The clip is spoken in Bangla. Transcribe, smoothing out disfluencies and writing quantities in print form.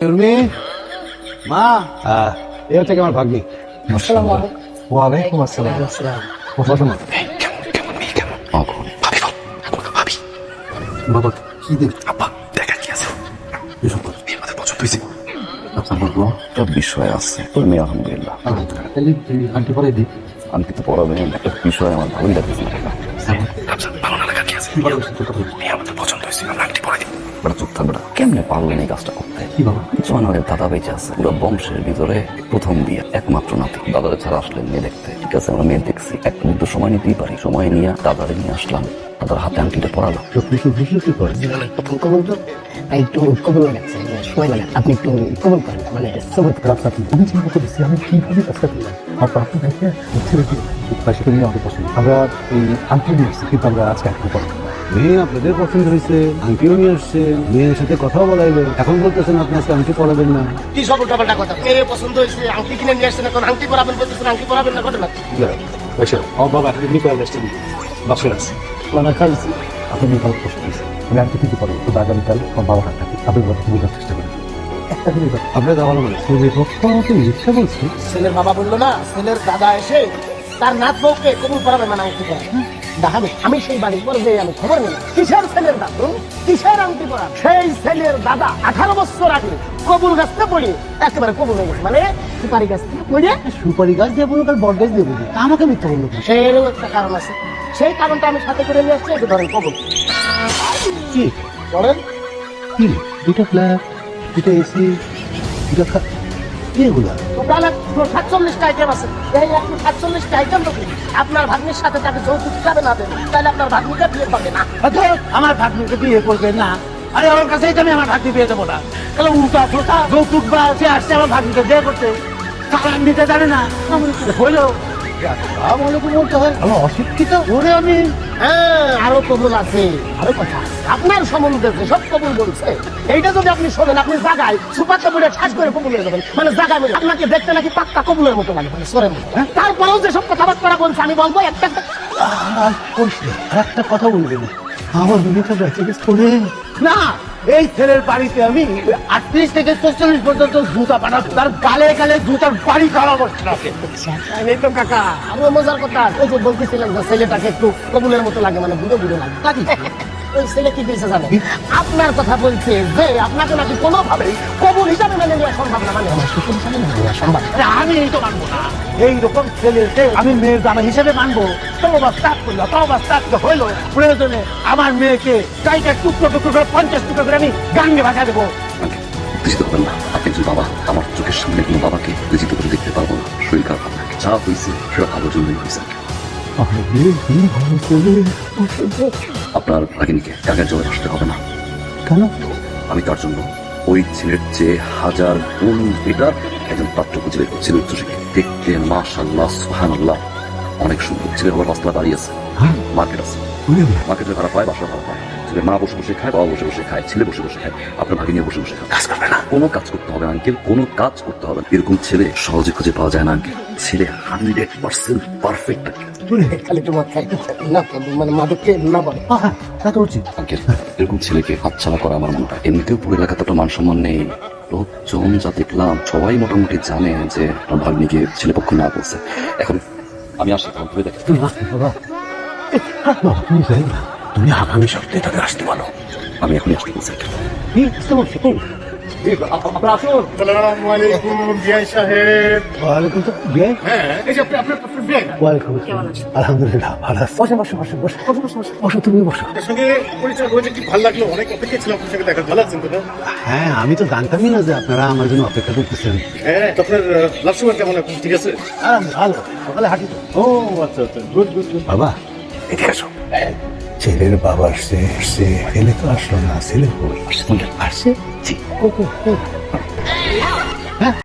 মা এ হচ্ছে আমার ভাগ্নি। ওয়ালাইকুম আসসালাম। বাবা কি দেখ আব্বা দেখা কি আছে আমাদের পছন্দ হয়েছে আপনার বলবো সব বিষয় আছে তোর মেয়ে আলহামদুলিল্লাহ আন্টি পরে দিই। আমি কিন্তু পড়াবে একটা বিষয় আমার ভালোই লাগতেছে না ভালো না লাগা কি আছে মেয়ে আমাদের পছন্দ হয়েছে আমরা আংটি পরে দিই বেটা চুপ থাকবে না কেমনে পারলেন এই কাজটা করতে কি বাবা? জোয়ানের দাদা বেঁচে আছে পুরো বংশের ভিতরে প্রথম বিয়ে একমাত্র নাতি দাদাদের ছাড়া আসলেন মেয়ে দেখতে ঠিক আছে আমরা মেয়ে দেখছি এক মিনিট তো সময় নিতেই পারি সময় নিয়ে দাদারে নিয়ে আসলাম দাদার হাতে আংটিটা পড়ালাম প্রথম কবুল তো একটু কবুল লাগছে সময় লাগে আপনি একটু কবুল করেন মানে সবুত আমি চিন্তা করেছি আমি কিভাবে কাজটা করলাম আপনার দেখে ছেলেটি উৎপাসিত নিয়ে আমাদের পছন্দ। আমরা এই আংটি নিয়ে আসছি কিন্তু আমরা আজকে আংটি পড়াবো। মেয়ে আপনাদের পছন্দ হয়েছে, আংটিও নিয়ে আসছে, মেয়ের সাথে কথাও বলাইলেন, এখন বলতেছেন আপনি আজকে আংটি পড়াবেন না। কি সব উল্টাপাল্টা কথা মেয়ে পছন্দ হয়েছে আংটি কিনে নিয়ে আসছেন এখন আংটি পরাবেন বলতেছেন আংটি পরাবেন না ঘটনা বাবা এমনি করে আসছে বাসের আছে আপনার খাইছি আপনি ভালো পছন্দ হয়েছে আমি আংটি কিন্তু পড়বো তো আগামীকাল আমার বাবার হাত থাকে আপনি বোঝার চেষ্টা করেন একটা জিনিস আপনার দেওয়া ভালো মানে রিক্সা বলছি ছেলের বাবা বললো না ছেলের দাদা এসে তার নাত বউকে কবুল পরাবে মানে আংটি পরা দেখাবে আমি সেই বাড়ি পরে যে আমি খবর নিলাম কিসের ছেলের দাদু কিসের আংটি পরা সেই ছেলের দাদা 18 বছর আগে কবুল গাছটা পড়ে একেবারে কবুল হয়ে গেছে মানে সুপারি গাছ থেকে পড়ে সুপারি গাছ দিয়ে বলুন বট গাছ দিয়ে বলুন আমাকে মিথ্যা বললো সেরও একটা কারণ আছে সেই কারণটা আমি সাথে করে নিয়ে আসছি ধরেন কবুল কি বলেন কি দুটো ফ্ল্যাট দুটো এসি দুটো কি এগুলা টোটাল 147টা আইটেম আছে এই 147টা আইটেম তো আপনার ভাগ্নির সাথে তাকে যৌতুক হিসাবে না দেন তাহলে আপনার ভাগ্নিকে বিয়ে পাবে না আমার ভাগ্নিকে বিয়ে করবে না আরে আমার কাছেই তো আমি আমার ভাগ্নি বিয়ে দেবো না তাহলে উল্টা ছোটা যৌতুক বা সে আসছে আমার ভাগ্নিকে বিয়ে করতে সালাম দিতে জানে না হইলো অশিক্ষিত ওরে আমি হ্যাঁ আরো কবুল আছে আরো কথা আছে। আপনার সম্বন্ধে সব কবুল বলছে এইটা যদি আপনি শোনেন আপনি জায়গায় সুপারটা বলে ঠাস করে কবুল হয়ে যাবেন মানে জায়গায় বলে আপনাকে দেখতে নাকি পাক্কা কবুলের মতো লাগে মানে সরের মতো তারপরেও যেসব কথাবার্তা বলছে আমি বলবো একটা করিস না আর একটা কথা বলবি না আমার দুনিয়াটা বেঁচে গেছে করে না এই ছেলের বাড়িতে আমি 38 থেকে 44 পর্যন্ত জুতা বানাবো তার গালে গালে জুতার বাড়ি খাওয়াবো এই তো কাকা আরো মজার কথা ওই যে বলতেছিলেন যে ছেলেটাকে একটু কবুলের মতো লাগে মানে বুড়ো বুড়ো লাগে ওই ছেলে কি দিয়েছে জানেন আপনার কথা বলছে যে আপনাকে নাকি কোনোভাবে কবুল হিসাবে মেনে নেওয়া সম্ভব না মানে আমার শ্বশুর হিসাবে মেনে নেওয়া সম্ভব আরে আমি এই তো মানবো না এইরকম ছেলেকে আমি মেয়ের জামা হিসেবে মানবো হইলো প্রয়োজনে আমার মেয়েকে চাইটা টুকরো টুকরো করে 50 টুকরো করে আমি গাঙ্গে ভাষা দেবো উত্তেজিত হবেন না আপনি একজন বাবা আমার চোখের সামনে কোনো বাবাকে উত্তেজিত করে দেখতে পারবো না শরীর খারাপ আপনাকে যা হয়েছে সেটা ভালোর জন্যই হয়েছে আপনার ভাগিনীকে কাকের জলে আসতে হবে না কেন আমি তার জন্য ওই ছেলের চেয়ে 1000 গুণ বেটার একজন পাত্র খুঁজে বের করছি উচ্চশিক্ষা দেখতে মাশাআল্লাহ সুবহানাল্লাহ অনেক সুন্দর ছেলের বাবা পাঁচতলা দাঁড়িয়ে আছে মার্কেট আছে মার্কেটে ভাড়া পায় বাসা ভাড়া পায় ছেলে মা বসে বসে খায় বাবা বসে বসে খায় ছেলে বসে বসে খায় আপনার ভাগিনী বসে বসে খায় কাজ করবে না কোনো কাজ করতে হবে না আঙ্কেল কোনো কাজ করতে হবে না এরকম ছেলে সহজে খুঁজে পাওয়া যায় না আঙ্কেল ছেলে 100% পারফেক্ট খালি তোমার খাইতে না মানে মাদককে না বলে তা তো উচিত আঙ্কেল এরকম ছেলেকে হাতছাড়া করা আমার মনে হয় এমনিতেও পুরো এলাকাতে তো মান সম্মান নেই লোকজন যা দেখলাম সবাই মোটামুটি জানে যে আমার ভাগ্নিকে ছেলেপক্ষ না বলছে এখন আমি আসি তখন ভেবে দেখি তুমি আগামী সপ্তাহে তাদের আসতে বলো আমি এখনই আসতে বলছি আপনার আসুন আসসালামু আলাইকুম বিআই সাহেব। ওয়ালাইকুম বিয়ে হ্যাঁ এই যে আপনার বিআই ওয়ালাইকুম আলহামদুলিল্লাহ ভালো আছি বসে বসে বসে বসে বসে বসে বসে বসো তুমি বসো আপনার সঙ্গে পরিচয় হয়েছে কি ভালো লাগলো অনেক অপেক্ষা ছিল আপনার সঙ্গে দেখা ভালো আছেন তো না? হ্যাঁ আমি তো জানতামই না যে আপনারা আমার জন্য অপেক্ষা করতেছেন হ্যাঁ তো আপনার লাভ সময় কেমন এখন ঠিক আছে? ভালো সকালে হাঁটি তো। ও আচ্ছা আচ্ছা গুড গুড গুড। বাবা এদিকে আসো ছেলের বাবা আসছে ছেলে তো আসলো না ছেলে কই আসছে জি